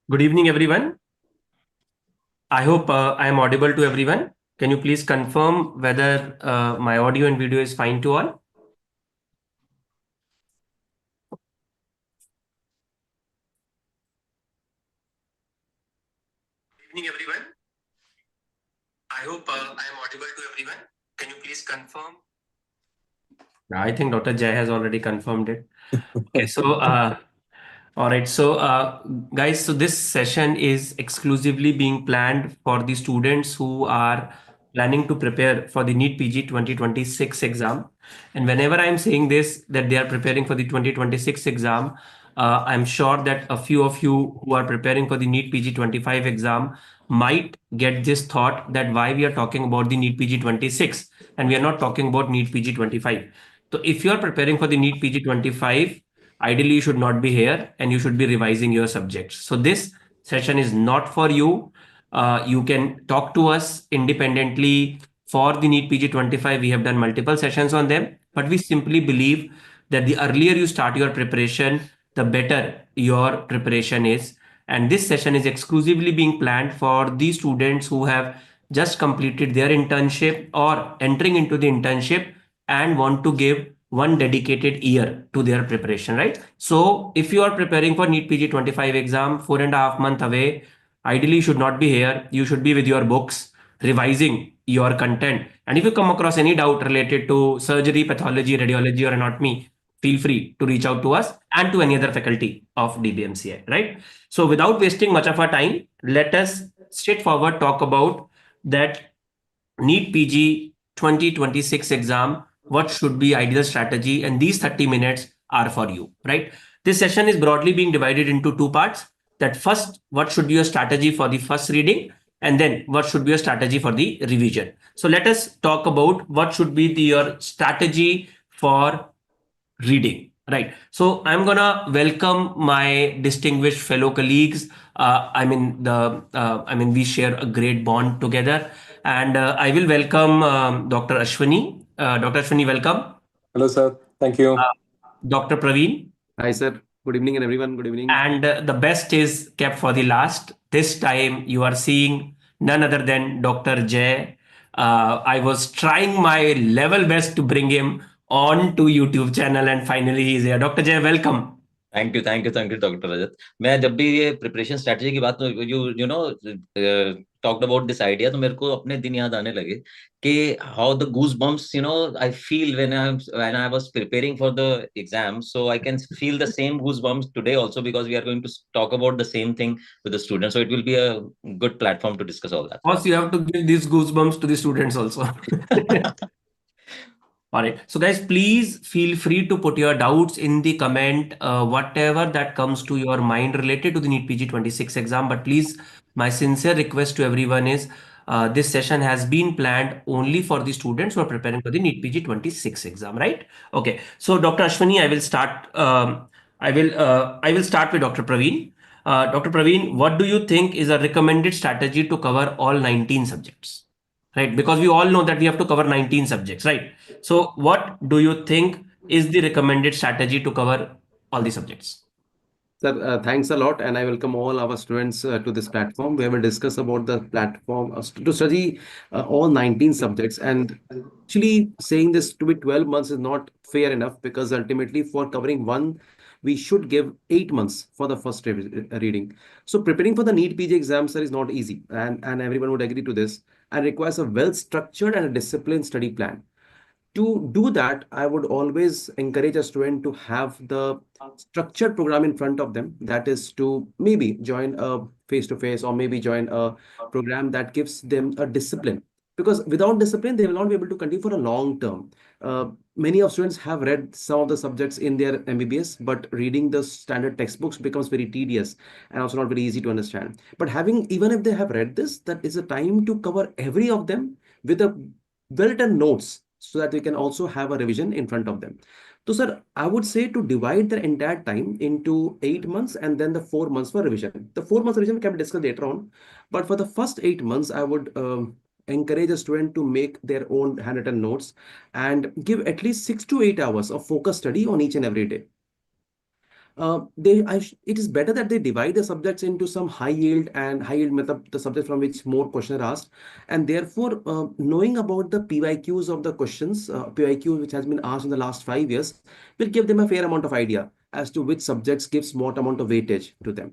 Good evening, everyone. I hope I am audible to everyone. Can you please confirm whether my audio and video is fine to all? Good evening, everyone. I hope I am audible to everyone. Can you please confirm? I think Dr. Jai has already confirmed it. Okay, so all right, so guys, so this session is exclusively being planned for the students who are planning to prepare for the NEET PG 2026 exam. And whenever I'm saying this, that they are preparing for the 2026 exam, I'm sure that a few of you who are preparing for the NEET PG 25 exam might get this thought that why we are talking about the NEET PG 26 and we are not talking about NEET PG 25. So if you are preparing for the NEET PG 25, ideally you should not be here and you should be revising your subjects. So this session is not for you. You can talk to us independently for the NEET PG 25. We have done multiple sessions on them, but we simply believe that the earlier you start your preparation, the better your preparation is. And this session is exclusively being planned for the students who have just completed their internship or entering into the internship and want to give one dedicated year to their preparation, right? So if you are preparing for NEET PG 25 exam, 4.5 months away, ideally you should not be here. You should be with your books, revising your content. And if you come across any doubt related to surgery, pathology, radiology, or anatomy, feel free to reach out to us and to any other faculty of DBMCI, right? So without wasting much of our time, let us straightforward talk about that NEET PG 2026 exam, what should be ideal strategy, and these 30 minutes are for you, right? This session is broadly being divided into two parts. That first, what should be your strategy for the first reading, and then what should be your strategy for the revision. So let us talk about what should be your strategy for reading, right? So I'm gonna welcome my distinguished fellow colleagues. We share a great bond together, and I will welcome Dr. Ashwani. Dr. Ashwani, welcome. Hello, sir. Thank you. Uh, Dr. Praveen. Hi, sir. Good evening, everyone. Good evening. And the best is kept for the last. This time you are seeing none other than Dr. Jay. I was trying my level best to bring him on to YouTube channel and finally he's here. Dr. Jay, welcome. Thank you doctor Rajat. मैं जब भी ये preparation strategy की बात you know talked about this idea तो मेरे को अपने दिन याद आने लगे कि how the goose bumps I feel when I was preparing for the exam, so I can feel the same goose bumps today also because we are going to talk about the same thing with the students, so it will be a good platform to discuss all that. Of course, you have to give these goosebumps to the students also. All right. So guys, please feel free to put your doubts in the comment, whatever that comes to your mind related to the NEET PG 26 exam. But please, my sincere request to everyone is this session has been planned only for the students who are preparing for the NEET PG 26 exam, right? Okay. So Dr. Ashwani, I will start. I will start with Dr. Praveen. Dr. Praveen, what do you think is a recommended strategy to cover all 19 subjects? Right, because we all know that we have to cover 19 subjects, right? So what do you think is the recommended strategy to cover all the subjects? Sir, thanks a lot, and I welcome all our students to this platform where we discuss about the platform to study all 19 subjects. And actually, saying this to be 12 months is not fair enough because ultimately, for covering one, we should give 8 months for the first reading. So preparing for the NEET PG exam, sir, is not easy, and everyone would agree to this, and requires a well-structured and a disciplined study plan. To do that, I would always encourage a student to have the structured program in front of them. That is to maybe join a face-to-face or maybe join a program that gives them a discipline. Because without discipline, they will not be able to continue for a long term. Many of students have read some of the subjects in their MBBS, but reading the standard textbooks becomes very tedious and also not very easy to understand. But having, even if they have read this, that is a time to cover every of them with a well-written notes so that they can also have a revision in front of them. So, sir, I would say to divide the entire time into 8 months and then the 4 months for revision. The 4 months revision can be discussed later on, but for the first 8 months, I would encourage a student to make their own handwritten notes and give at least 6 to 8 hours of focused study on each and every day. it is better that they divide the subjects into some high yield method, the subject from which more questions are asked, and therefore knowing about the PYQs of the questions, PYQ which has been asked in the last 5 years, will give them a fair amount of idea as to which subjects gives more amount of weightage to them.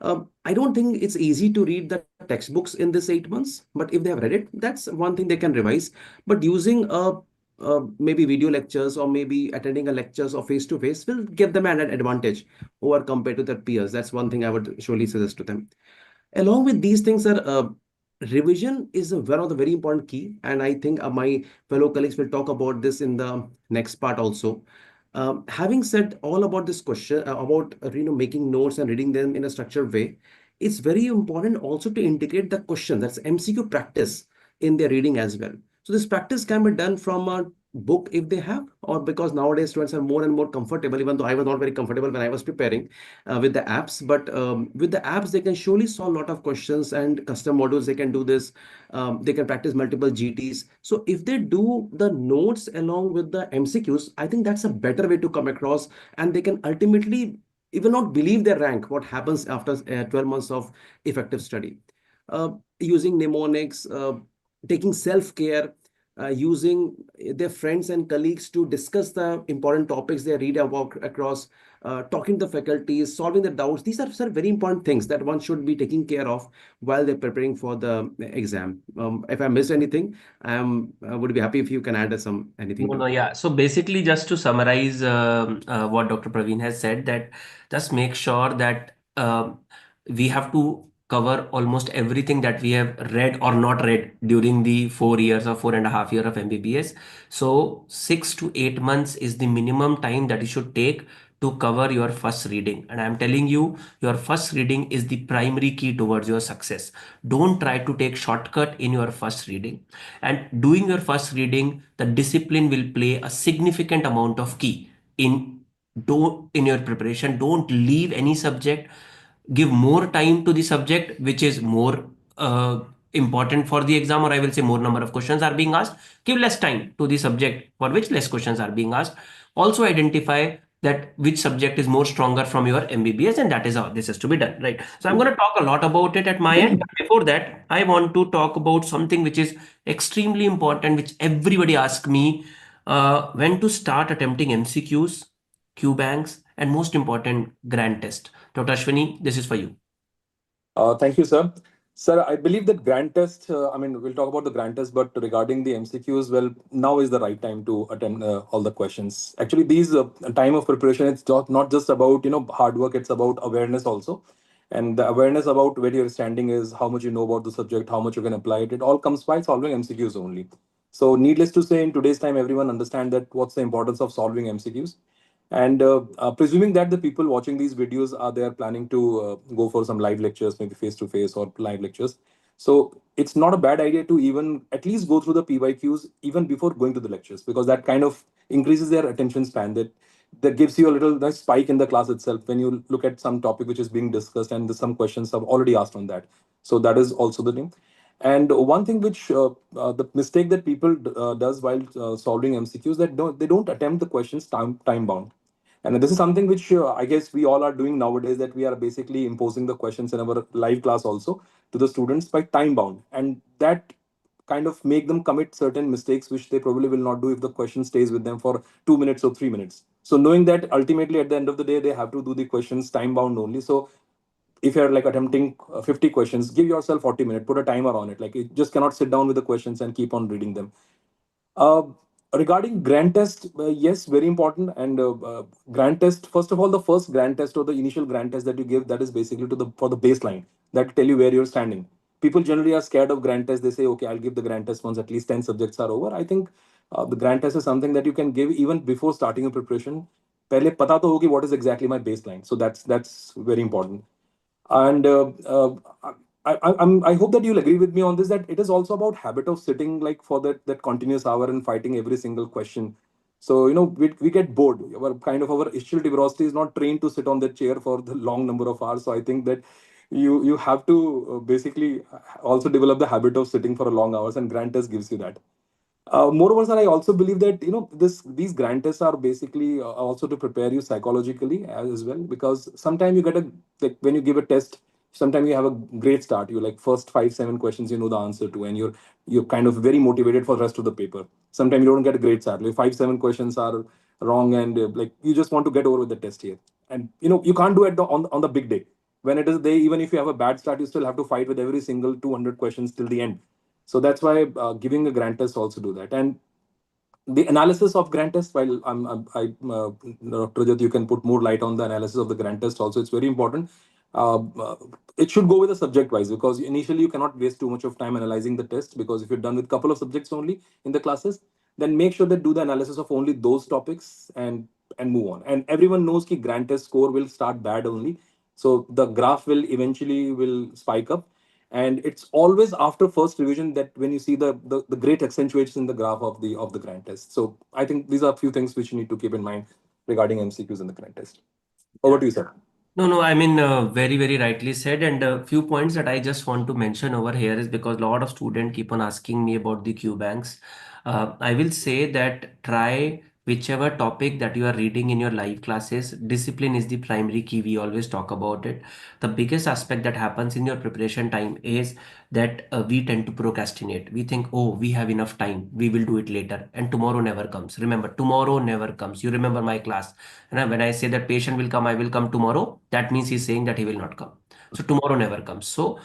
I don't think it's easy to read the textbooks in this 8 months, but if they have read it, that's one thing they can revise. But using maybe video lectures or maybe attending a lectures or face to face will give them an advantage over compared to their peers. That's one thing I would surely suggest to them. Along with these things, sir, revision is one of the very important key, and I think my fellow colleagues will talk about this in the next part also. Having said all about this question about making notes and reading them in a structured way, it's very important also to integrate the question, that's MCQ practice, in their reading as well. So this practice can be done from a book if they have, or because nowadays students are more and more comfortable, even though I was not very comfortable when I was preparing with the apps. But with the apps, they can surely solve a lot of questions and custom modules. They can do this. They can practice multiple GTs. So if they do the notes along with the MCQs, I think that's a better way to come across, and they can ultimately, you will not believe their rank, what happens after 12 months of effective study. Using mnemonics, taking self-care, using their friends and colleagues to discuss the important topics they read about across, talking to the faculties, solving the doubts. These are some very important things that one should be taking care of while they're preparing for the exam. If I missed anything, I would be happy if you can add anything No, to no, it. yeah. So basically, just to summarize what Dr. Praveen has said, that just make sure that we have to cover almost everything that we have read or not read during the 4 years or 4.5 years of MBBS. So 6 to 8 months is the minimum time that you should take to cover your first reading. And I'm telling you, your first reading is the primary key towards your success. Don't try to take shortcut in your first reading. And doing your first reading, the discipline will play a significant amount of key in in your preparation. Don't leave any subject. Give more time to the subject which is more important for the exam, or I will say more number of questions are being asked. Give less time to the subject for which less questions are being asked. Also identify that which subject is more stronger from your MBBS, and that is how this is to be done, right? So I'm going to talk a lot about it at my end. But before that, I want to talk about something which is extremely important, which everybody asks me, when to start attempting MCQs, Q banks, and most important, grand test. Dr. Ashwani, this is for you. Thank you, sir. Sir, I believe that grand test, I mean, we'll talk about the grand test, but regarding the MCQs, well, now is the right time to attend all the questions. Actually, these time of preparation, it's not just about, hard work, it's about awareness also. And the awareness about where you're standing is how much you know about the subject, how much you can apply it. It all comes by solving MCQs only. So needless to say, in today's time, everyone understand that what's the importance of solving MCQs. And presuming that the people watching these videos are there planning to go for some live lectures, maybe face to face or live lectures. So it's not a bad idea to even at least go through the PYQs even before going to the lectures, because that kind of increases their attention span. That gives you a little nice spike in the class itself when you look at some topic which is being discussed and some questions have already asked on that. So that is also the thing. And one thing which the mistake that people does while solving MCQs, that they don't attempt the questions time bound. And this is something which I guess we all are doing nowadays, that we are basically imposing the questions in our live class also to the students by time bound. And that kind of make them commit certain mistakes which they probably will not do if the question stays with them for 2 minutes or 3 minutes. So knowing that ultimately at the end of the day, they have to do the questions time bound only. So if you're like attempting 50 questions, give yourself 40 minutes, put a timer on it. Like you just cannot sit down with the questions and keep on reading them. uh, Regarding grand test, yes, very important. And grand test, first of all, the first grand test or the initial grand test that you give, that is basically to the for the baseline, that tell you where you're standing. People generally are scared of grand test. They say, okay, I'll give the grand test once at least 10 subjects are over. I think the grand test is something that you can give even before starting a preparation. पहले पता तो हो कि what is exactly my baseline. So that's very important. And I hope that you'll agree with me on this, that it is also about habit of sitting like for that continuous hour and fighting every single question. So we get bored. Our ischial tuberosity is not trained to sit on that chair for the long number of hours. So I think that you have to basically also develop the habit of sitting for a long hours, and grand test gives you that. Moreover, sir, I also believe that these grand tests are basically also to prepare you psychologically as well, because sometimes you get a like when you give a test, sometimes you have a great start. You like first 5 7 questions you know the answer to, and you're kind of very motivated for the rest of the paper. Sometimes you don't get a great start. Like 5 7 questions are wrong, and like you just want to get over with the test here, and you can't do it on the big day. When it is day, even if you have a bad start, you still have to fight with every single 200 questions till the end. So that's why giving a grand test also do that. And the analysis of grand test, while Dr. Rajat, you can put more light on the analysis of the grand test also. It's very important. Uh, uh, it should go with the subject wise, because initially you cannot waste too much of time analyzing the test, because if you're done with couple of subjects only in the classes, then make sure that do the analysis of only those topics and move on. And everyone knows that grand test score will start bad only, so the graph will eventually will spike up, and it's always after first revision that when you see the great accentuations in the graph of the grand test. So I think these are a few things which you need to keep in mind regarding MCQs in the grand test. Over to you, sir. No, no, I mean, very, very rightly said. And a few points that I just want to mention over here is because a lot of students keep on asking me about the Q banks. I will say that try whichever topic that you are reading in your live classes. Discipline is the primary key. We always talk about it. The biggest aspect that happens in your preparation time is that we tend to procrastinate. We think, oh, we have enough time. We will do it later. And tomorrow never comes. Remember, tomorrow never comes. You remember my class. And when I say that patient will come, I will come tomorrow, that means he's saying that he will not come. So tomorrow never comes. So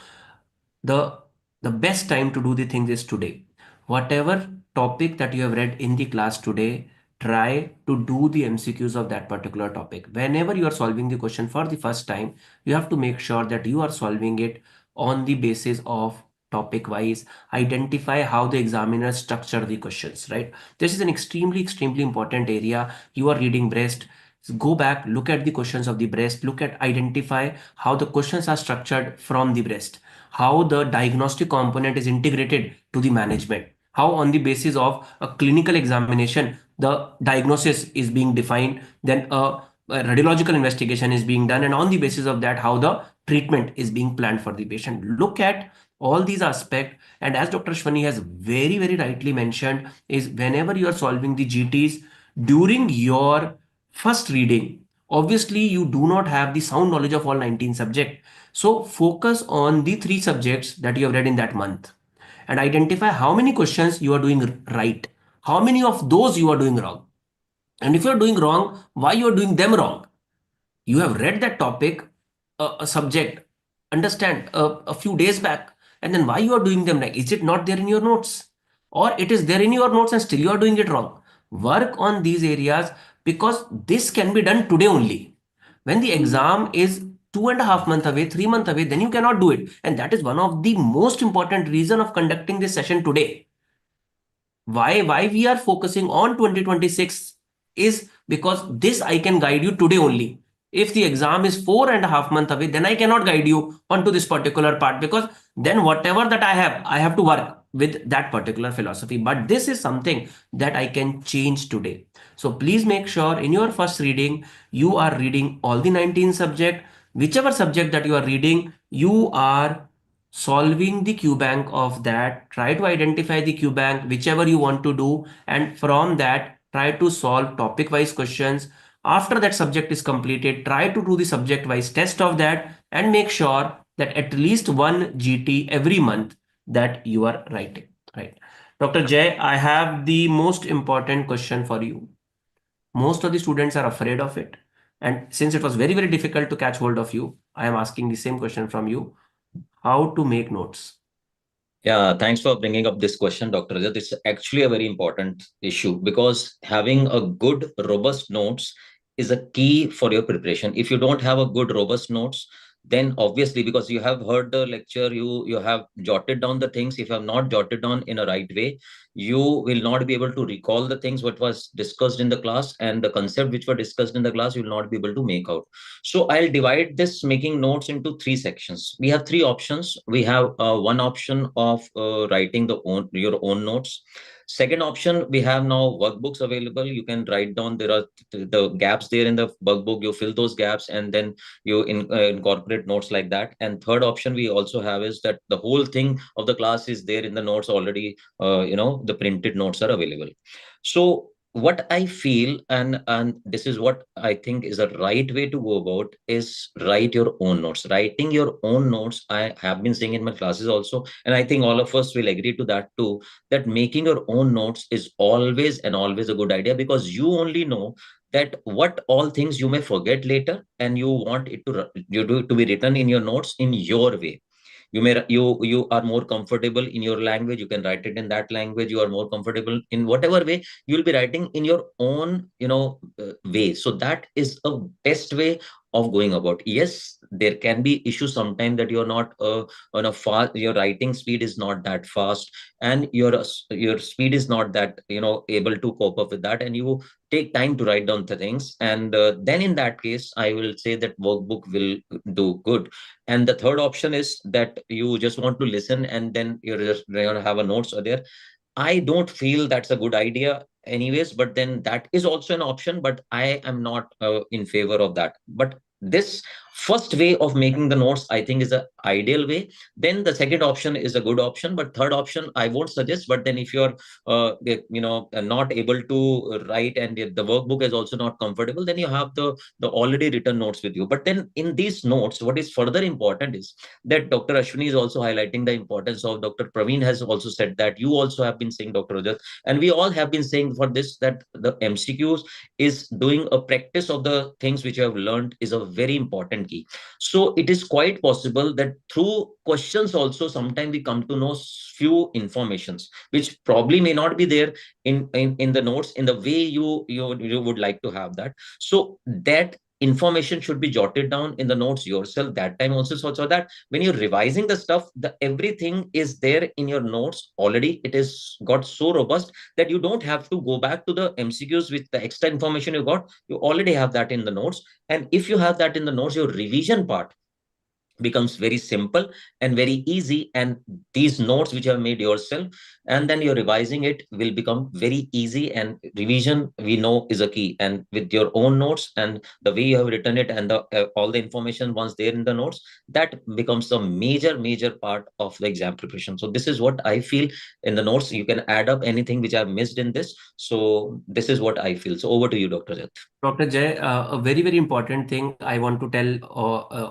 the the best time to do the things is today. Whatever topic that you have read in the class today, try to do the MCQs of that particular topic. Whenever you are solving the question for the first time, you have to make sure that you are solving it on the basis of topic wise. Identify how the examiners structure the questions, right? This is an extremely important area. You are reading breast, go back, look at the questions of the breast, look at, identify how the questions are structured from the breast, how the diagnostic component is integrated to the management, how on the basis of a clinical examination the diagnosis is being defined, then a radiological investigation is being done, and on the basis of that how the treatment is being planned for the patient. Look at all these aspects, and as Dr. Shwani has very rightly mentioned, is whenever you are solving the GTs during your first reading, obviously you do not have the sound knowledge of all 19 subjects. So focus on the 3 subjects that you have read in that month and identify how many questions you are doing right, how many of those you are doing wrong. And if you are doing wrong, why you are doing them wrong? You have read that topic, a subject, understand a few days back, and then why you are doing them like, is it not there in your notes? Or it is there in your notes and still you are doing it wrong? Work on these areas because this can be done today only. When the exam is 2.5 months away, 3 months away, then you cannot do it. And that is one of the most important reason of conducting this session today. Why we are focusing on 2026 is because this I can guide you today only. If the exam is 4.5 months away, then I cannot guide you onto this particular part, because then whatever that I have to work with that particular philosophy. But this is something that I can change today. So please make sure in your first reading, you are reading all the 19 subject. Whichever subject that you are reading, you are solving the Q bank of that. Try to identify the Q bank, whichever you want to do, and from that try to solve topic wise questions. After that subject is completed, try to do the subject wise test of that and make sure that at least one GT every month that you are writing, right? Dr. Jay, I have the most important question for you. Most of the students are afraid of it, and since it was very difficult to catch hold of you, I am asking the same question from you: how to make notes. Yeah, thanks for bringing up this question, Dr. Rajat. It's actually a very important issue because having a good, robust notes is a key for your preparation. If you don't have a good, robust notes, then obviously, because you have heard the lecture, you have jotted down the things. If you have not jotted down in a right way, you will not be able to recall the things what was discussed in the class, and the concept which were discussed in the class, you will not be able to make out. So I'll divide this making notes into 3 sections. We have 3 options. We have one option of writing your own notes. Second option, we have now workbooks available. You can write down, there are the gaps there in the workbook, you fill those gaps and then you incorporate notes like that. And third option we also have is that the whole thing of the class is there in the notes already. The printed notes are available. So what I feel, and this is what I think is the right way to go about, is write your own notes. Writing your own notes, I have been saying in my classes also, and I think all of us will agree to that too, that making your own notes is always and always a good idea, because you only know that what all things you may forget later, and you want it to be written in your notes in your way. You are more comfortable in your language, you can write it in that language. You are more comfortable in whatever way, you will be writing in your own way. So that is a best way of going about. Yes, there can be issues sometimes that you're not on a fast, your writing speed is not that fast, and your speed is not that able to cope up with that, and you take time to write down the things. And then in that case, I will say that workbook will do good. And the third option is that you just want to listen and then you're just have a notes or there. I don't feel that's a good idea anyways, but then that is also an option, but I am not in favor of that. But this first way of making the notes, I think, is the ideal way. Then the second option is a good option, but third option I won't suggest. But then if you're not able to write and the workbook is also not comfortable, then you have the already written notes with you. But then in these notes, what is further important is that Dr. Ashwani is also highlighting the importance of, Dr. Praveen has also said that, you also have been saying, Dr. Rajat, and we all have been saying for this, that the MCQs is doing a practice of the things which you have learned is a very important key. So it is quite possible that through questions also sometimes we come to know few informations which probably may not be there in the notes in the way you would like to have that. So that information should be jotted down in the notes yourself that time also, so that when you're revising the stuff, the everything is there in your notes already. It is got so robust that you don't have to go back to the MCQs with the extra information you got. You already have that in the notes, and if you have that in the notes, your revision part becomes very simple and very easy. And these notes which you have made yourself and then you're revising it will become very easy. And revision, we know, is a key. And with your own notes and the way you have written it and all the information once there in the notes, that becomes a major part of the exam preparation. So this is what I feel in the notes. You can add up anything which I've missed in this. So this is what I feel. So over to you, Dr. Jet. Dr. Jay, a very important thing I want to tell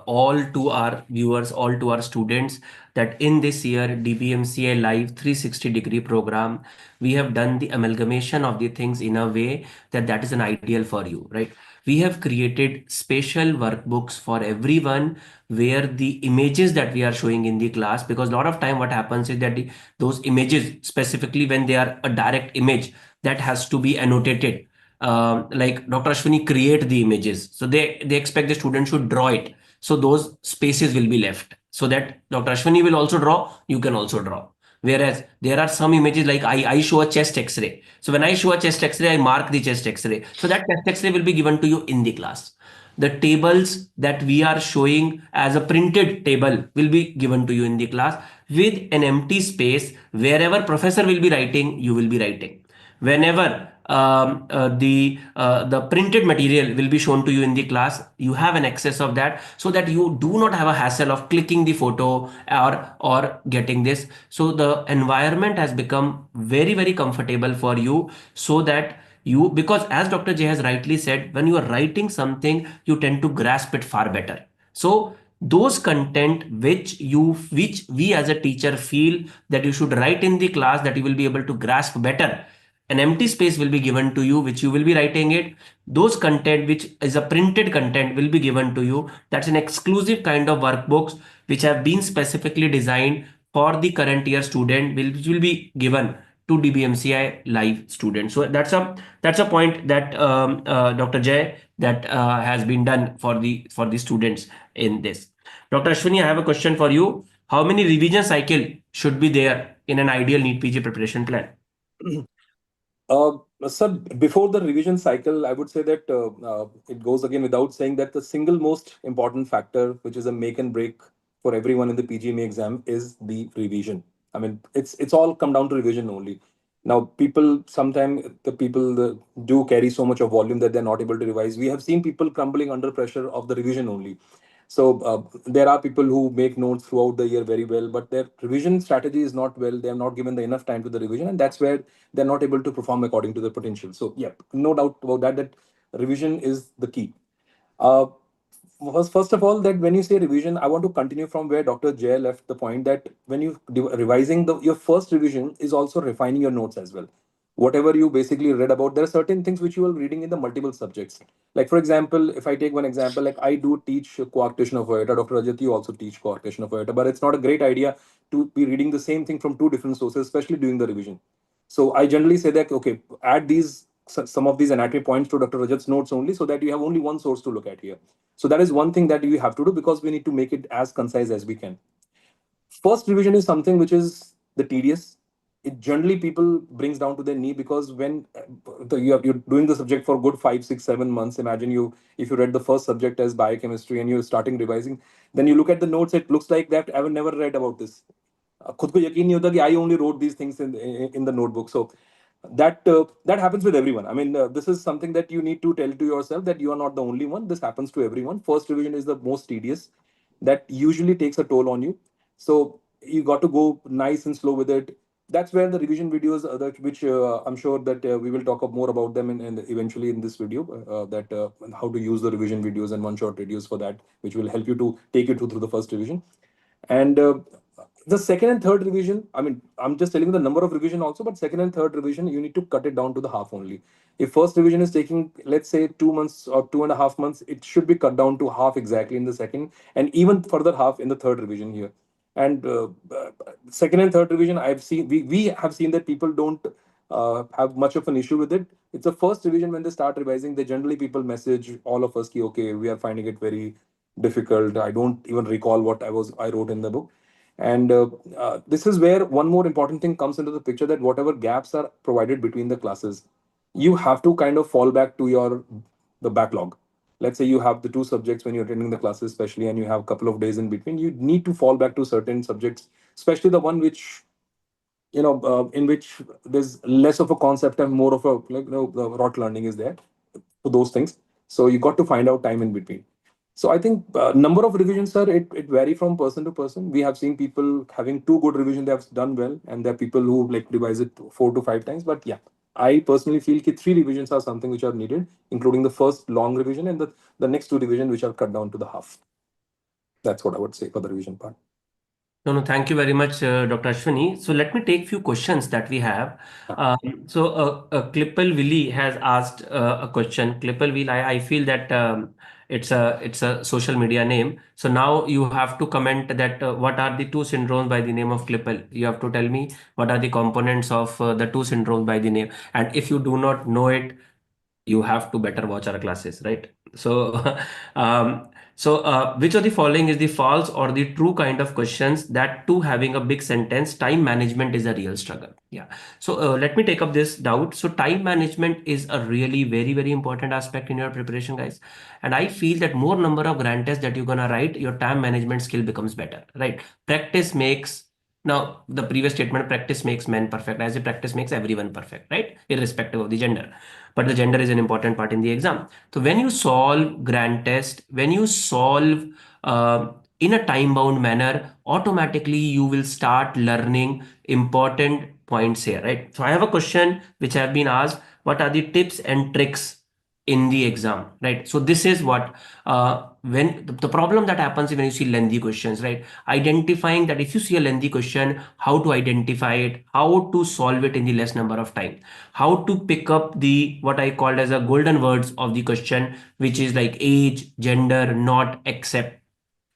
all to our viewers, all to our students, that in this year DBMCI Live 360-degree program, we have done the amalgamation of the things in a way that is an ideal for you, right? We have created special workbooks for everyone where the images that we are showing in the class, because a lot of time what happens is that those images, specifically when they are a direct image, that has to be annotated. Like Dr. Ashwani create the images. So they expect the student should draw it. So those spaces will be left so that Dr. Ashwani will also draw, you can also draw. Whereas there are some images like I show a chest x-ray. So when I show a chest x-ray, I mark the chest x-ray. So that chest x-ray will be given to you in the class. The tables that we are showing as a printed table will be given to you in the class with an empty space. Wherever professor will be writing, you will be writing. Whenever the printed material will be shown to you in the class, you have an access of that, so that you do not have a hassle of clicking the photo or getting this. So the environment has become very comfortable for you, so that you, because as Dr. J has rightly said, when you are writing something, you tend to grasp it far better. So those content which we as a teacher feel that you should write in the class, that you will be able to grasp better, an empty space will be given to you which you will be writing it. Those content which is a printed content will be given to you. That's an exclusive kind of workbooks which have been specifically designed for the current year student, which will be given to DBMCI live students. So that's a point that Dr. Jay, that has been done for the students in this. Dr. Ashwani, I have a question for you. How many revision cycle should be there in an ideal NEET PG preparation plan? Sir, before the revision cycle, I would say that it goes again without saying that the single most important factor, which is a make and break for everyone in the PGMA exam, is the revision. I mean, it's all come down to revision only. Now, sometimes the people do carry so much of volume that they're not able to revise. We have seen people crumbling under pressure of the revision only. So there are people who make notes throughout the year very well, but their revision strategy is not well. They have not given the enough time to the revision, and that's where they're not able to perform according to their potential. So yeah, no doubt about that. That revision is the key. Uh, first of all, that when you say revision, I want to continue from where Dr. Jay left the point that when you revising your first revision is also refining your notes as well. Whatever you basically read about, there are certain things which you are reading in the multiple subjects. Like for example, if I take one example, like I do teach coarctation of Toyota. Dr. Rajat, you also teach coarctation of Toyota, but it's not a great idea to be reading the same thing from two different sources, especially during the revision. So I generally say that okay, add these some of these anatomy points to Dr. Rajat's notes only, so that you have only one source to look at here. So that is one thing that you have to do, because we need to make it as concise as we can. First revision is something which is the tedious. It generally people brings down to their knee, because when you're doing the subject for good 5, 6, 7 months. Imagine you, if you read the first subject as biochemistry and you're starting revising, then you look at the notes, it looks like that I've never read about this. खुद को यकीन नहीं होता कि I only wrote these things in the notebook. So that happens with everyone. I mean, this is something that you need to tell to yourself that you are not the only one. This happens to everyone. First revision is the most tedious. That usually takes a toll on you. So you got to go nice and slow with it. That's where the revision videos, which I'm sure that we will talk more about them in eventually in this video, that how to use the revision videos and one-shot videos for that, which will help you to take you through the first revision. And the second and third revision, I mean, I'm just telling you the number of revision also, but second and third revision, you need to cut it down to the half only. If first revision is taking, let's say, 2 months or 2.5 months, it should be cut down to half exactly in the second, and even further half in the third revision here. And second and third revision, we have seen that people don't have much of an issue with it. It's the first revision when they start revising, they generally people message all of us, ki, okay, we are finding it very difficult. I don't even recall what I wrote in the book. And this is where one more important thing comes into the picture, that whatever gaps are provided between the classes, you have to kind of fall back to the backlog. Let's say you have the two subjects when you're attending the classes, especially, and you have a couple of days in between. You need to fall back to certain subjects, especially the one which in which there's less of a concept and more of a the rote learning is there for those things. So you got to find out time in between. So I think number of revisions, sir, it vary from person to person. We have seen people having two good revision, they have done well, and there are people who like revise it 4 to 5 times. But yeah, I personally feel that 3 revisions are something which are needed, including the first long revision and the next 2 revision, which are cut down to the half. That's what I would say for the revision part. No, thank you very much, Dr. Ashwani. So let me take few questions that we have. Clippel Willy has asked a question. Clippel Will, I feel that it's a social media name. So now you have to comment that what are the two syndromes by the name of Clippel. You have to tell me what are the components of the two syndromes by the name. And if you do not know it, you have to better watch our classes, right? So which of the following is the false or the true kind of questions, that too having a big sentence, time management is a real struggle? Yeah. So let me take up this doubt. So time management is a really very, very important aspect in your preparation, guys. And I feel that more number of grand tests that you're going to write, your time management skill becomes better, right? Practice makes, now the previous statement, practice makes men perfect, as a practice makes everyone perfect, right? Irrespective of the gender. But the gender is an important part in the exam. So when you solve grand test, when you solve in a time bound manner, automatically you will start learning important points here, right? So I have a question which have been asked: what are the tips and tricks in the exam, right? So this is what when the problem that happens when you see lengthy questions, right? Identifying that if you see a lengthy question, how to identify it, how to solve it in the less number of time, how to pick up the what I called as a golden words of the question, which is like age, gender, not, accept,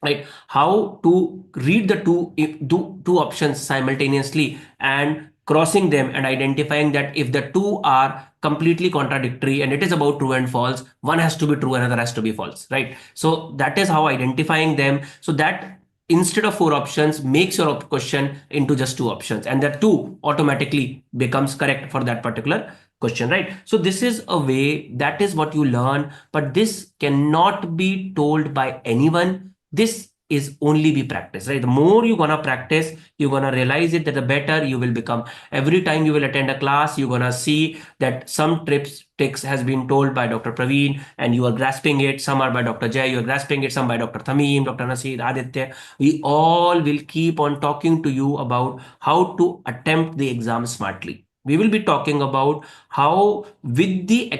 right? How to read the two options simultaneously and crossing them and identifying that if the two are completely contradictory and it is about true and false, one has to be true, another has to be false, right? So that is how identifying them, so that instead of 4 options makes your question into just 2 options, and that 2 automatically becomes correct for that particular question, right? So this is a way, that is what you learn, but this cannot be told by anyone. This is only be practice, right? The more you're gonna practice, you're gonna realize it, that the better you will become. Every time you will attend a class, you're gonna see that some tricks has been told by Dr. Praveen and you are grasping it. Some are by Dr. Jay, you are grasping it. Some by Dr. Thameem, Dr. Nasir, Aditya. We all will keep on talking to you about how to attempt the exam smartly. We will be talking about how with the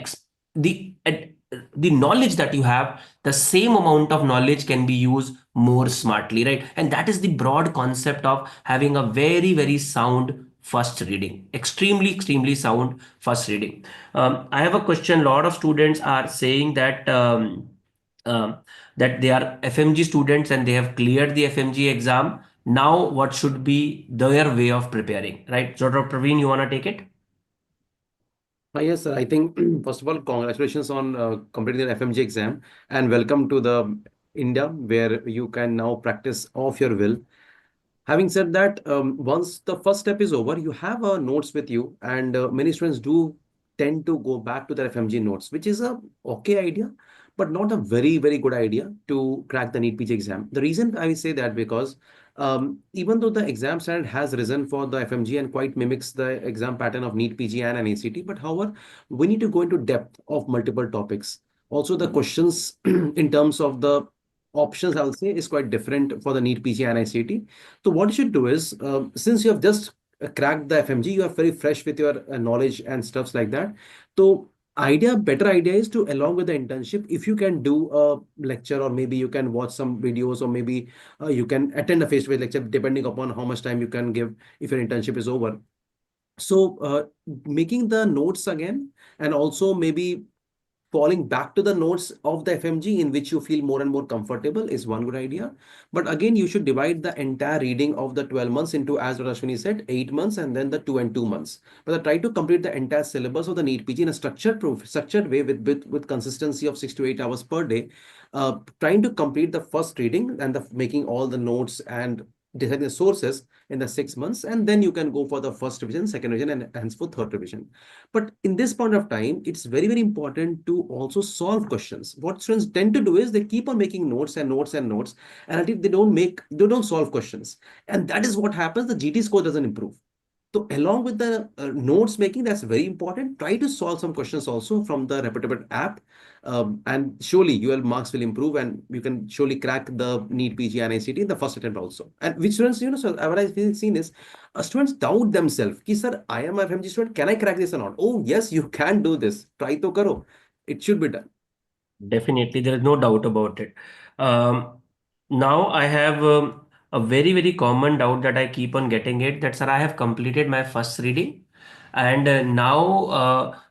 the knowledge that you have, the same amount of knowledge can be used more smartly, right? And that is the broad concept of having a very sound first reading, extremely sound first reading. I have a question. A lot of students are saying that um, that they are FMG students and they have cleared the FMG exam. Now what should be their way of preparing, right? So Dr. Praveen, you want to take it? Yes, sir. I think first of all, congratulations on completing the FMG exam and welcome to the India where you can now practice of your will. Having said that, once the first step is over, you have notes with you, and many students do tend to go back to their FMG notes, which is a okay idea, but not a very good idea to crack the NEET PG exam. The reason I say that because even though the exam standard has risen for the FMG and quite mimics the exam pattern of NEET PG and an ACT, but however, we need to go into depth of multiple topics. Also, the questions in terms of the options, I'll say, is quite different for the NEET PG and ICT. So what you should do is, since you have just cracked the FMG, you are very fresh with your knowledge and stuffs like that. So better idea is to, along with the internship, if you can do a lecture or maybe you can watch some videos or maybe you can attend a face-to-face lecture depending upon how much time you can give if your internship is over. So making the notes again and also maybe falling back to the notes of the FMG in which you feel more and more comfortable is one good idea. But again, you should divide the entire reading of the 12 months into, as Ashwani said, 8 months and then the 2 and 2 months. But try to complete the entire syllabus of the NEET PG in a structured way with consistency of 6 to 8 hours per day. Trying to complete the first reading and making all the notes and deciding the sources in the 6 months, and then you can go for the first revision, second revision, and hence for third revision. But in this point of time, it's very important to also solve questions. What students tend to do is they keep on making notes and notes and notes, and until they don't solve questions, and that is what happens. The GT score doesn't improve. So along with the notes making, that's very important. Try to solve some questions also from the reputable app. And surely your marks will improve and you can surely crack the NEET PG and ICT in the first attempt also. And which students, so what I've seen is students doubt themselves. Ki, sir, I am a FMG student. Can I crack this or not? Oh, yes, you can do this. Try to karo. It should be done. Definitely, there is no doubt about it. Now I have a very common doubt that I keep on getting it, that sir, I have completed my first reading, and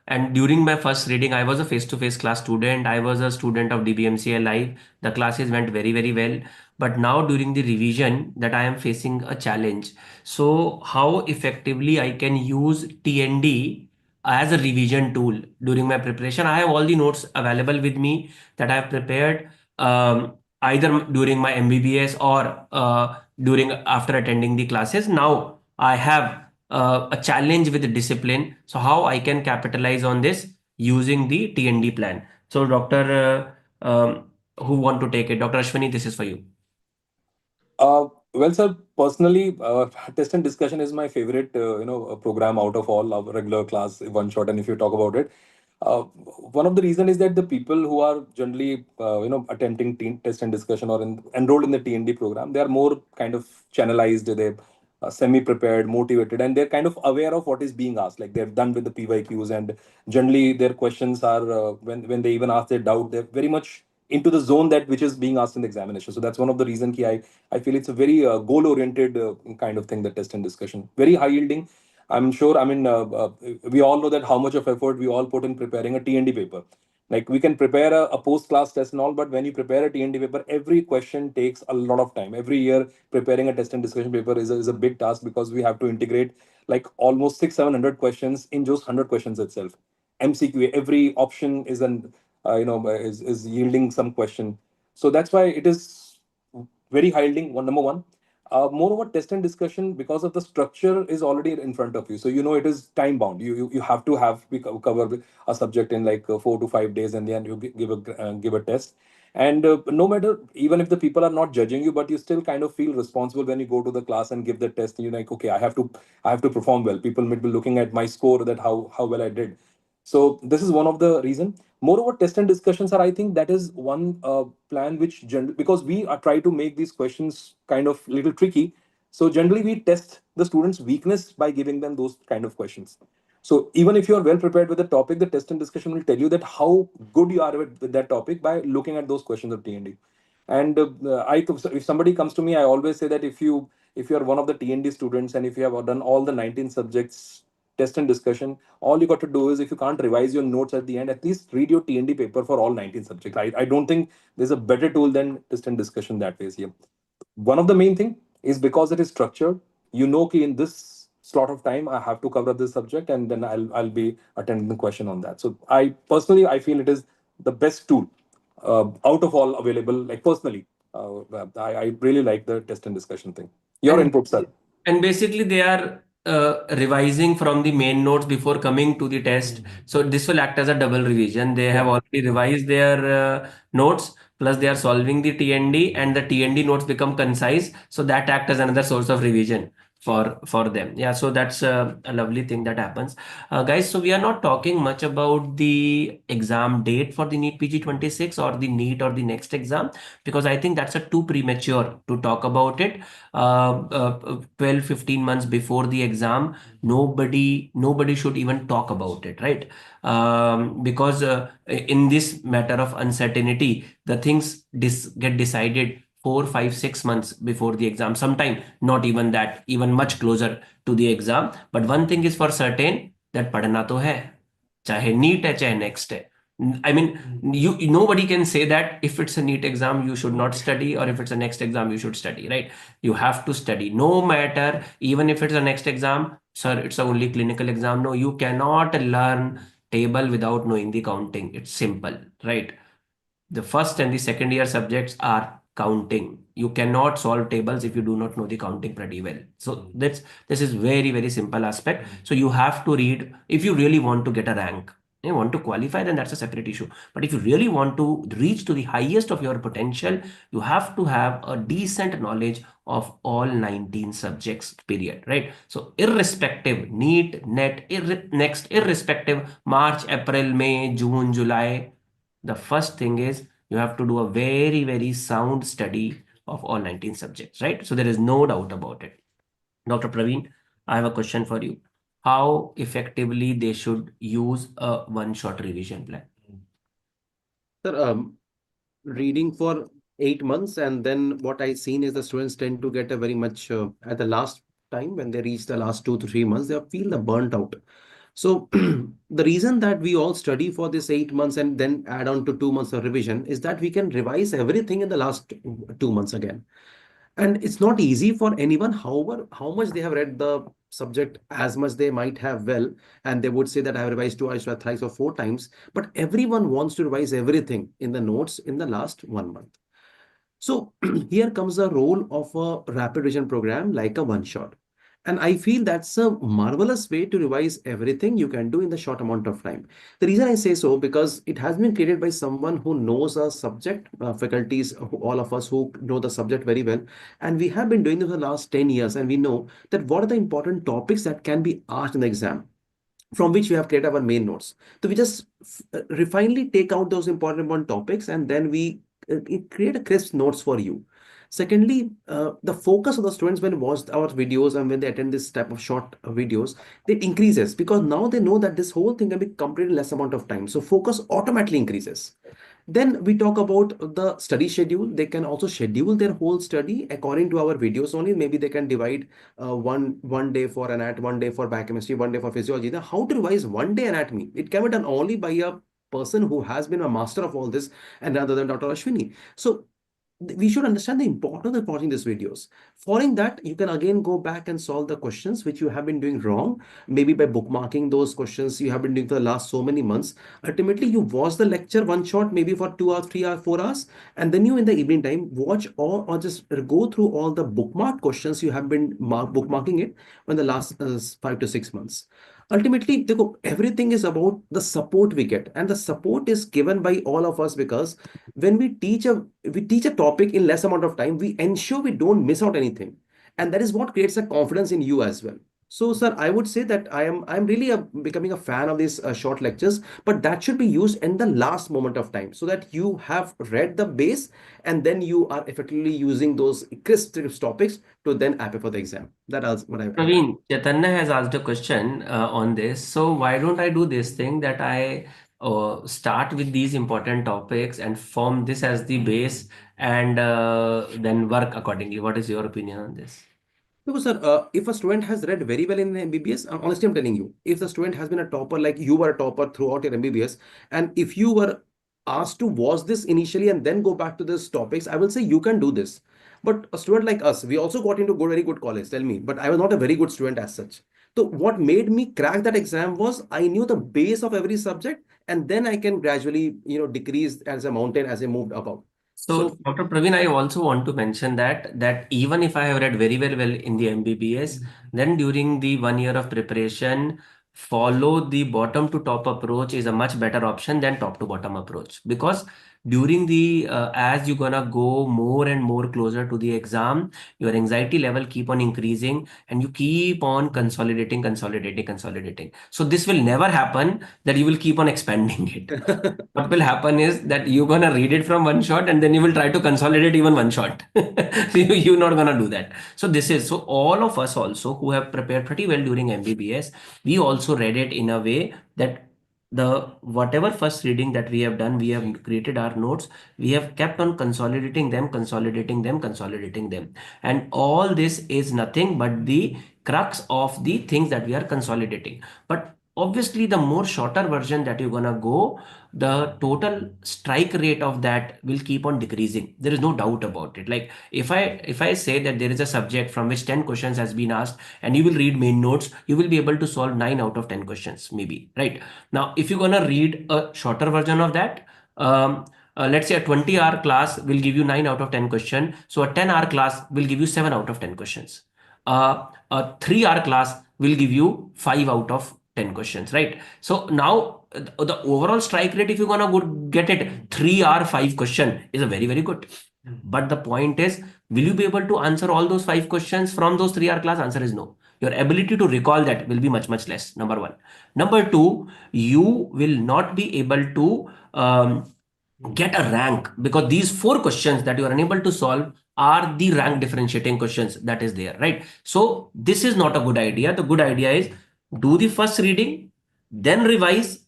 and during my first reading, I was a face-to-face class student. I was a student of DBMCI live. The classes went very well. But now during the revision, that I am facing a challenge. So how effectively I can use TND as a revision tool during my preparation? I have all the notes available with me that I have prepared either during my MBBS or during after attending the classes. Now I have a challenge with the discipline. So how I can capitalize on this using the TND plan? So Dr. Who want to take it? Dr. Ashwani, this is for you. Well, sir, personally, test and discussion is my favorite, program out of all our regular class one shot. And if you talk about it, one of the reason is that the people who are generally, attempting test and discussion or enrolled in the TND program, they are more kind of channelized, they semi-prepared, motivated, and they're kind of aware of what is being asked. Like they're done with the PYQs, and generally their questions are when they even ask their doubt, they're very much into the zone that which is being asked in the examination. So that's one of the reason I feel it's a very goal-oriented kind of thing, the test and discussion. Very high yielding. I'm sure, I mean, we all know that how much of effort we all put in preparing a TND paper. Like we can prepare a post-class test and all, but when you prepare a TND paper, every question takes a lot of time. Every year, preparing a test and discussion paper is a big task because we have to integrate like almost 600-700 questions in just 100 questions itself. MCQ, every option is is yielding some question. So that's why it is very high yielding. Number one. Moreover, test and discussion, because of the structure is already in front of you, so you know it is time bound. You have to cover a subject in like 4 to 5 days, and then you give a test. And no matter, even if the people are not judging you, but you still kind of feel responsible when you go to the class and give the test. And you're like, okay, I have to perform well. People might be looking at my score, that how well I did. So this is one of the reason. Moreover, test and discussions are, I think, that is one plan which because we are try to make these questions kind of little tricky. So generally we test the students' weakness by giving them those kind of questions. So even if you are well prepared with the topic, the test and discussion will tell you that how good you are with that topic by looking at those questions of TND. And if somebody comes to me, I always say that if you are one of the TND students and if you have done all the 19 subjects test and discussion, all you got to do is, if you can't revise your notes at the end, at least read your TND paper for all 19 subjects. I don't think there's a better tool than test and discussion that way here. One of the main thing is because it is structured. You know, ki in this slot of time I have to cover this subject, and then I'll be attending the question on that. So I feel it is the best tool out of all available. Like personally, I really like the test and discussion thing. Your And input, sir. and basically they are revising from the main notes before coming to the test. So this will act as a double revision. They have Yeah. already revised their notes, plus they are solving the TND, and the TND notes become concise. So that act as another source of revision for them. Yeah, so that's a lovely thing that happens. Guys, so we are not talking much about the exam date for the NEET PG 26 or the NEET or the next exam, because I think that's a too premature to talk about it. 12-15 months before the exam, nobody should even talk about it, right? Because in this matter of uncertainty, the things get decided 4, 5, 6 months before the exam, sometime not even that, even much closer to the exam. But one thing is for certain, that पढ़ना तो है, चाहे NEET है चाहे next है. I mean, nobody can say that if it's a NEET exam, you should not study, or if it's a next exam, you should study, right? You have to study, no matter, even if it's a next exam, sir, it's a only clinical exam. No, you cannot learn table without knowing the counting. It's simple, right? The first and the second year subjects are counting. You cannot solve tables if you do not know the counting pretty well. So this is very simple aspect. So you have to read if you really want to get a rank. You want to qualify, then that's a separate issue. But if you really want to reach to the highest of your potential, you have to have a decent knowledge of all 19 subjects, period, right? So irrespective, NEET, NET, next, irrespective, March, April, May, June, July, the first thing is you have to do a very sound study of all 19 subjects, right? So there is no doubt about it. Dr. Praveen, I have a question for you. How effectively they should use a one-shot revision plan? Sir, reading for 8 months, and then what I've seen is the students tend to get a very much at the last time, when they reach the last 2 to 3 months, they feel the burnt out. So the reason that we all study for this 8 months and then add on to 2 months of revision is that we can revise everything in the last 2 months again. And it's not easy for anyone, however, how much they have read the subject, as much they might have well, and they would say that I have revised twice or thrice or 4 times, but everyone wants to revise everything in the notes in the last 1 month. So here comes the role of a rapid revision program like a one shot. And I feel that's a marvelous way to revise everything you can do in the short amount of time. The reason I say so, because it has been created by someone who knows a subject, faculties, all of us who know the subject very well. And we have been doing this for the last 10 years, and we know that what are the important topics that can be asked in the exam, from which we have created our main notes. So we just refinedly take out those important topics, and then we create a crisp notes for you. Secondly, the focus of the students when watch our videos and when they attend this type of short videos, it increases, because now they know that this whole thing can be completed in less amount of time. So focus automatically increases. Then we talk about the study schedule. They can also schedule their whole study according to our videos only. Maybe they can divide one day for anatomy, one day for biochemistry, one day for physiology. Now, how to revise one day anatomy? It can be done only by a person who has been a master of all this, and rather than Dr. Ashwini. So we should understand the importance of watching these videos. Following that, you can again go back and solve the questions which you have been doing wrong, maybe by bookmarking those questions you have been doing for the last so many months. Ultimately, you watch the lecture one shot, maybe for 2 hours, 3 hours, 4 hours, and then you in the evening time watch or just go through all the bookmark questions you have been bookmarking it in the last 5 to 6 months. ultimately देखो, everything is about the support we get, and the support is given by all of us, because when we teach a topic in less amount of time, we ensure we don't miss out anything, and that is what creates a confidence in you as well. So sir, I would say that I'm really becoming a fan of these short lectures, but that should be used in the last moment of time, so that you have read the base, and then you are effectively using those crisp topics to then prepare for the exam. That is what I have. Praveen, Chaitanya has asked a question on this. So why don't I do this thing that I start with these important topics and form this as the base and then work accordingly? What is your opinion on this? Because, sir, if a student has read very well in MBBS, honestly, I'm telling you, if the student has been a topper, like you were a topper throughout your MBBS, and if you were asked to watch this initially and then go back to these topics, I will say you can do this. But a student like us, we also got into very good college, tell me, but I was not a very good student as such. So what made me crack that exam was I knew the base of every subject, and then I can gradually, decrease as a mountain as I moved above. So, So Dr. Praveen, I also want to mention that even if I have read very well in the MBBS, then during the 1 year of preparation, follow the bottom to top approach is a much better option than top to bottom approach, because during the as you're gonna go more and more closer to the exam, your anxiety level keep on increasing and you keep on consolidating. So this will never happen that you will keep on expanding it. What will happen is that you're gonna read it from one shot and then you will try to consolidate even one shot. So you're not gonna do that. So this is so all of us also who have prepared pretty well during MBBS, we also read it in a way that the whatever first reading that we have done, we have created our notes, we have kept on consolidating them. And all this is nothing but the crux of the things that we are consolidating. But obviously, the more shorter version that you're gonna go, the total strike rate of that will keep on decreasing. There is no doubt about it. Like if I say that there is a subject from which 10 questions has been asked and you will read main notes, you will be able to solve 9 out of 10 questions, maybe, right? Now, if you're gonna read a shorter version of that, let's say a 20-hour class will give you 9 out of 10 questions. So a 10-hour class will give you 7 out of 10 questions. A 3-hour class will give you 5 out of 10 questions, right? So now the overall strike rate, if you're gonna get it 3 or 5 question, is a very good. But the point is, will you be able to answer all those 5 questions from those 3 hour class? Answer is no. Your ability to recall that will be much less. Number one. Number two, you will not be able to get a rank, because these 4 questions that you are unable to solve are the rank differentiating questions that is there, right? So this is not a good idea. The good idea is do the first reading, then revise,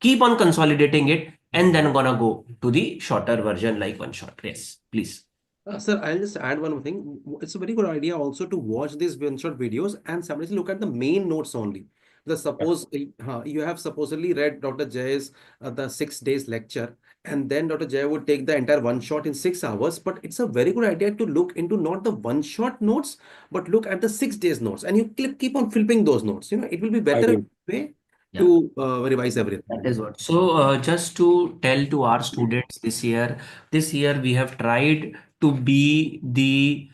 keep on consolidating it, and then gonna go to the shorter version like one shot. Yes, please. Sir, I'll just add one more thing. It's a very good idea also to watch these one-shot videos and simultaneously look at the main notes only. The suppose you have supposedly read Dr. Jay's the 6 days lecture, and then Dr. Jay would take the entire one shot in 6 hours. But it's a very good idea to look into not the one-shot notes, but look at the 6 days notes, and you keep on flipping those notes. It will be I better agree. way Yeah. to revise everything. That is what. So, just to tell to our students this year we have tried to be the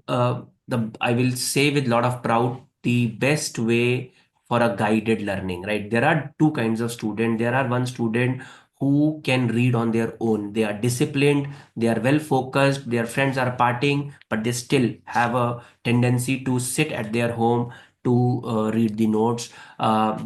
I will say with a lot of proud, the best way for a guided learning, right? There are two kinds of student. There are one student who can read on their own. They are disciplined, they are well focused, their friends are partying, but they still have a tendency to sit at their home to read the notes.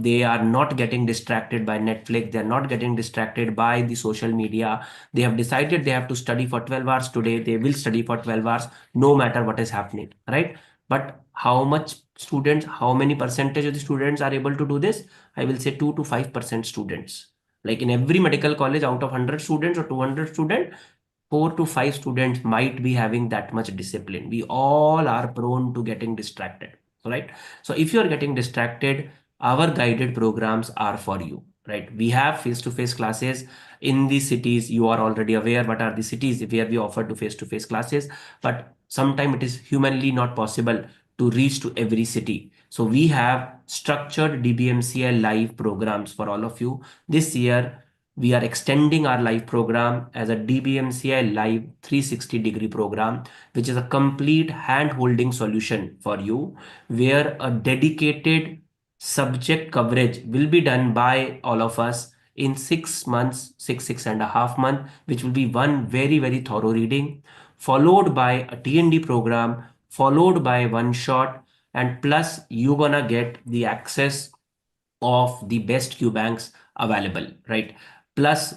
They are not getting distracted by Netflix. They are not getting distracted by the social media. They have decided they have to study for 12 hours today. They will study for 12 hours no matter what is happening, right? But how many percentage of the students are able to do this? I will say 2 to 5% students. Like in every medical college, out of 100 students or 200 students, 4 to 5 students might be having that much discipline. We all are prone to getting distracted, right? So if you are getting distracted, our guided programs are for you, right? We have face-to-face classes in the cities. You are already aware what are the cities where we offer to face-to-face classes, but sometimes it is humanly not possible to reach to every city. So we have structured DBMCI live programs for all of you. This year, we are extending our live program as a DBMCI live 360-degree program, which is a complete hand-holding solution for you, where a dedicated subject coverage will be done by all of us in 6 months, 6.5 months, which will be one very, very thorough reading, followed by a T&D program, followed by one shot, and plus you're gonna get the access of the best Q banks available, right? Plus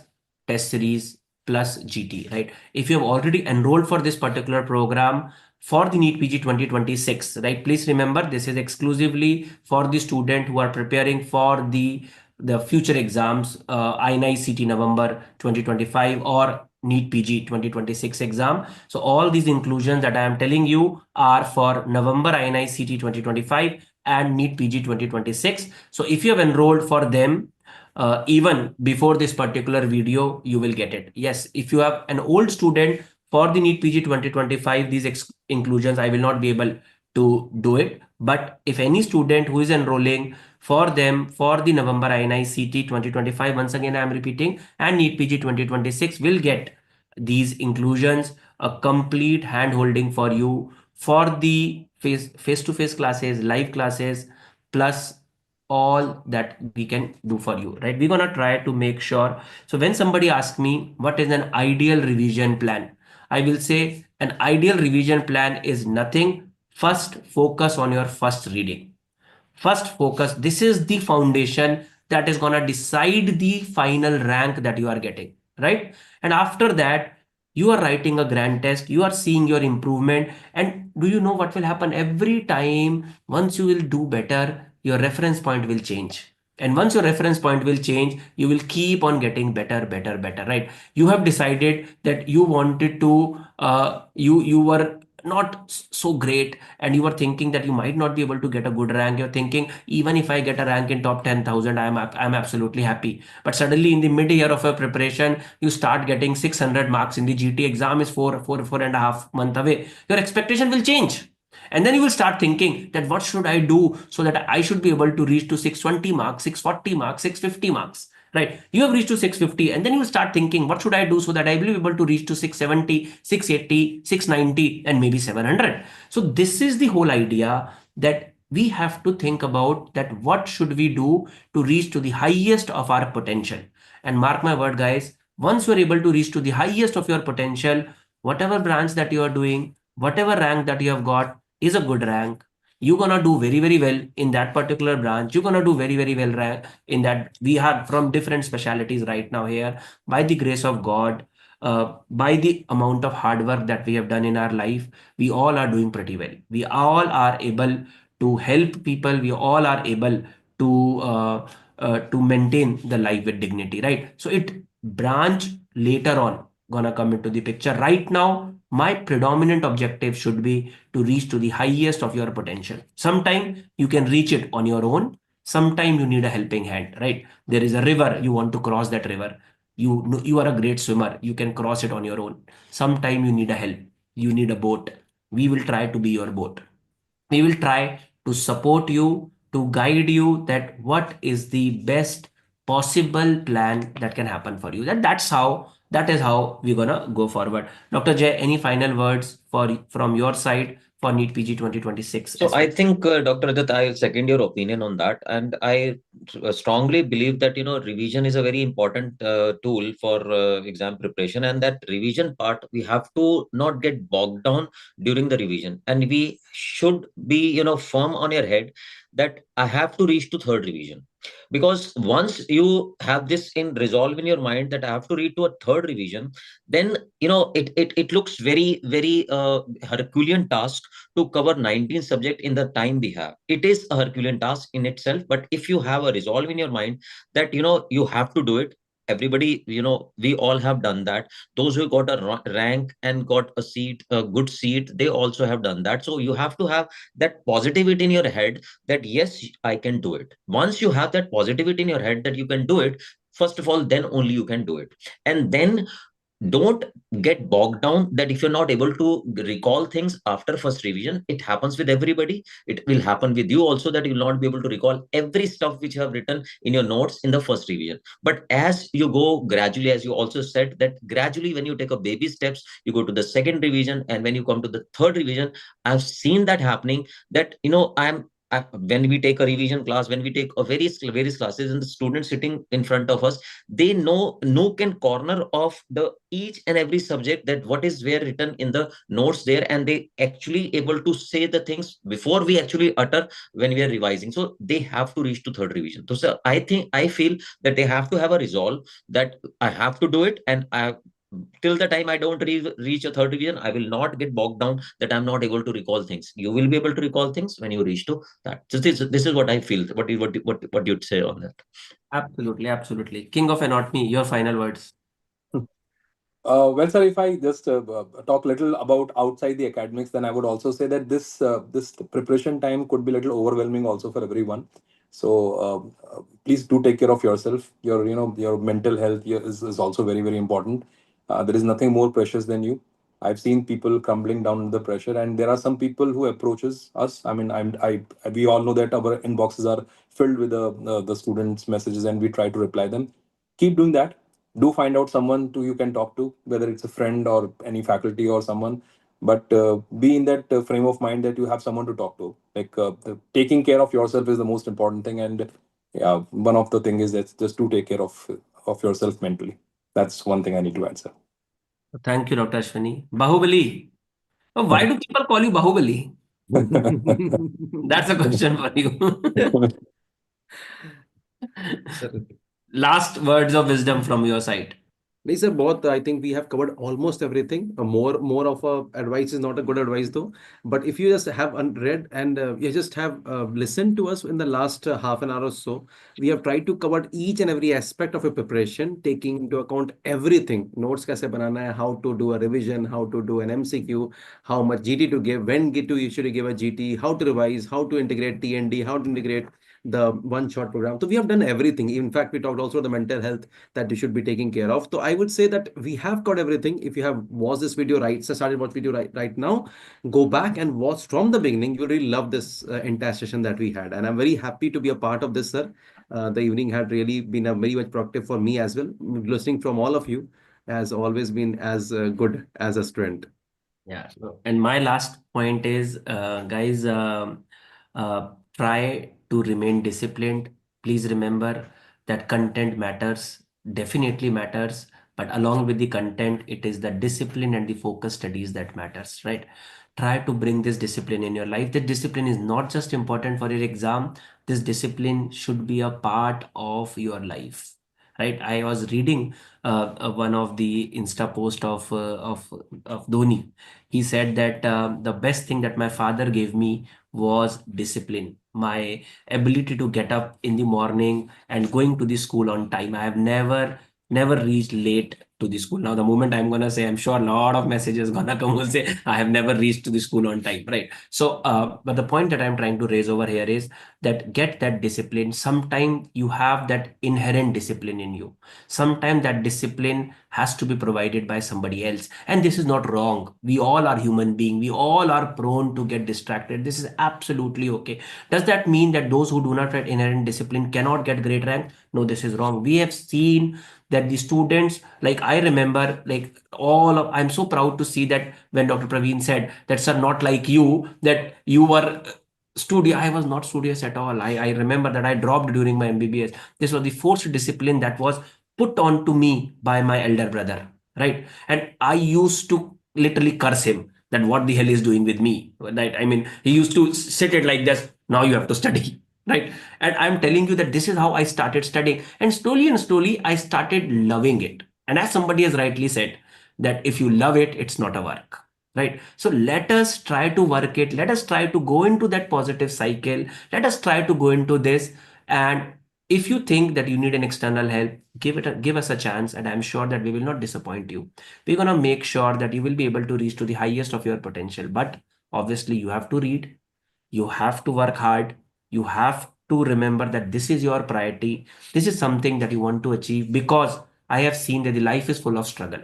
test series, plus GT, right? If you have already enrolled for this particular program for the NEET PG 2026, right? Please remember this is exclusively for the student who are preparing for the future exams, INI-CT November 2025 or NEET PG 2026 exam. So all these inclusions that I am telling you are for November INI-CT 2025 and NEET PG 2026. So if you have enrolled for them, even before this particular video, you will get it. Yes, if you have an old student for the NEET PG 2025, these inclusions, I will not be able to do it. But if any student who is enrolling for them for the November INI CT 2025, once again, I am repeating, and NEET PG 2026 will get these inclusions, a complete hand holding for you for the face-to-face classes, live classes, plus all that we can do for you, right? We're gonna try to make sure. So when somebody asks me what is an ideal revision plan, I will say an ideal revision plan is nothing. First, focus on your first reading. First focus. This is the foundation that is gonna decide the final rank that you are getting, right? And after that, you are writing a grand test, you are seeing your improvement, and do you know what will happen every time? Once you will do better, your reference point will change. And once your reference point will change, you will keep on getting better, better, better, right? You have decided that you wanted to, you were not so great, and you were thinking that you might not be able to get a good rank. You're thinking, even if I get a rank in top 10,000, I'm absolutely happy. But suddenly in the mid-year of your preparation, you start getting 600 marks in the GT exam is 4.5 months away. Your expectation will change. And then you will start thinking that what should I do so that I should be able to reach to 620 marks, 640 marks, 650 marks, right? You have reached to 650, and then you will start thinking, what should I do so that I will be able to reach to 670, 680, 690, and maybe 700. So this is the whole idea, that we have to think about that what should we do to reach to the highest of our potential. And mark my word, guys, once you are able to reach to the highest of your potential, whatever branch that you are doing, whatever rank that you have got is a good rank. You're gonna do very, very well in that particular branch. You're gonna do very, very well in that. We have from different specialties right now here, by the grace of God, by the amount of hard work that we have done in our life, we all are doing pretty well. We all are able to help people. We all are able to maintain the life with dignity, right? So it branch later on gonna come into the picture. Right now, my predominant objective should be to reach to the highest of your potential. Sometime you can reach it on your own. Sometime you need a helping hand, right? There is a river, you want to cross that river. You are a great swimmer. You can cross it on your own. Sometime you need a help. You need a boat. We will try to be your boat. We will try to support you, to guide you that what is the best possible plan that can happen for you. That is how we're gonna go forward. Dr. Jay, any final words from your side for NEET PG 2026? So I think, Dr. Rajat, I second your opinion on that, and I strongly believe that revision is a very important tool for exam preparation, and that revision part we have to not get bogged down during the revision, and we should be firm on your head that I have to reach to third revision. Because once you have this in resolve in your mind that I have to read to a third revision, then it looks very, very Herculean task to cover 19 subject in the time we have. It is a Herculean task in itself, but if you have a resolve in your mind that you have to do it, everybody, we all have done that. Those who got a rank and got a seat, a good seat, they also have done that. So you have to have that positivity in your head that yes, I can do it. Once you have that positivity in your head that you can do it, first of all, then only you can do it. And then don't get bogged down that if you're not able to recall things after first revision. It happens with everybody. It will happen with you also, that you will not be able to recall every stuff which you have written in your notes in the first revision. But as you go gradually, as you also said, that gradually when you take a baby steps, you go to the second revision, and when you come to the third revision, I've seen that happening, that I'm when we take a revision class, when we take a various classes, and the students sitting in front of us, they know nook and corner of the each and every subject, that what is where written in the notes there, and they actually able to say the things before we actually utter when we are revising. So they have to reach to third revision. So sir, I feel that they have to have a resolve that I have to do it, and I, till the time I don't reach a third division, I will not get bogged down that I'm not able to recall things. You will be able to recall things when you reach to that. So this is what I feel. What you'd say on that? Absolutely, absolutely. King of anatomy, your final words. Well, sir, if I just talk little about outside the academics, then I would also say that this preparation time could be a little overwhelming also for everyone. So please do take care of yourself. Your mental health is also very, very important. There is nothing more precious than you. I've seen people crumbling down under the pressure, and there are some people who approaches us. I mean, we all know that our inboxes are filled with the students' messages, and we try to reply them. Keep doing that. Do find out someone you can talk to, whether it's a friend or any faculty or someone, but be in that frame of mind that you have someone to talk to. Like taking care of yourself is the most important thing, and yeah, one of the thing is that just to take care of yourself mentally. That's one thing I need to answer. Thank you, Dr. Ashwani. Bahubali. Oh, why do people call you Bahubali? That's a question for you. Sir, Last words of wisdom from your side. नहीं sir, बहुत I think we have covered almost everything. More of a advice is not a good advice though. But if you just have read and you just have listened to us in the last half an hour or so, we have tried to cover each and every aspect of a preparation, taking into account everything. Notes कैसे बनाना है, how to do a revision, how to do an MCQ, how much GT to give, when to usually give a GT, how to revise, how to integrate TND, how to integrate the one-shot program. So we have done everything. In fact, we talked also the mental health that you should be taking care of. So I would say that we have got everything. If you have watched this video right, so started watch video right now, go back and watch from the beginning. You'll really love this entire session that we had. And I'm very happy to be a part of this, sir. The evening had really been a very much productive for me as well. Listening from all of you has always been as good as a student. Yeah. And my last point is, guys, try to remain disciplined. Please remember that content matters, definitely matters. But along with the content, it is the discipline and the focus studies that matters, right? Try to bring this discipline in your life. That discipline is not just important for your exam. This discipline should be a part of your life, right? I was reading one of the Insta post of Dhoni. He said that the best thing that my father gave me was discipline, my ability to get up in the morning and going to the school on time. I have never reached late to the school. Now, the moment I'm gonna say, I'm sure a lot of messages gonna come will say, I have never reached to the school on time, right? So, but the point that I'm trying to raise over here is that get that discipline. Sometimes you have that inherent discipline in you. Sometimes that discipline has to be provided by somebody else. And this is not wrong. We all are human beings. We all are prone to get distracted. This is absolutely okay. Does that mean that those who do not have inherent discipline cannot get great rank? No, this is wrong. We have seen that the students, like I remember, like I'm so proud to see that when Dr. Praveen said that, sir, not like you, that you were studious. I was not studious at all. I remember that I dropped during my MBBS. This was the forced discipline that was put on to me by my elder brother, right? And I used to literally curse him that what the hell is doing with me, right? I mean, he used to sit it like this. Now you have to study, right? And I'm telling you that this is how I started studying, and slowly I started loving it. And as somebody has rightly said, that if you love it, it's not a work, right? So let us try to work it. Let us try to go into that positive cycle. Let us try to go into this. And if you think that you need an external help, give us a chance, and I'm sure that we will not disappoint you. We're going to make sure that you will be able to reach to the highest of your potential. But obviously you have to read, you have to work hard, you have to remember that this is your priority. This is something that you want to achieve, because I have seen that the life is full of struggle.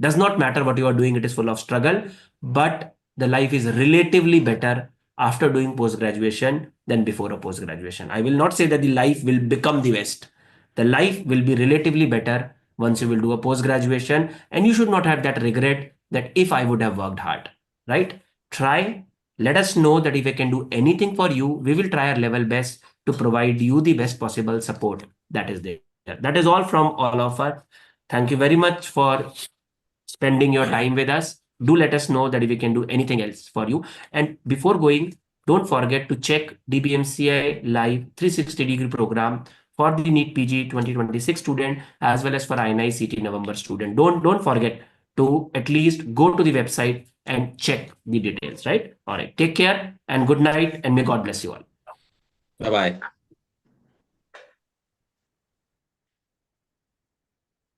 Does not matter what you are doing, it is full of struggle, but the life is relatively better after doing post graduation than before a post graduation. I will not say that the life will become the best. The life will be relatively better once you will do a post graduation, and you should not have that regret that if I would have worked hard, right? Try Let us know that if we can do anything for you, we will try our level best to provide you the best possible support that is there. That is all from all of us. Thank you very much for spending your time with us. Do let us know that if we can do anything else for you. And before going, don't forget to check DBMCI Live 360-degree program for the NEET PG 2026 student as well as for INI CT November student. Don't forget to at least go to the website and check the details, right? All right. Take care and good night, and may God bless you all. Bye bye.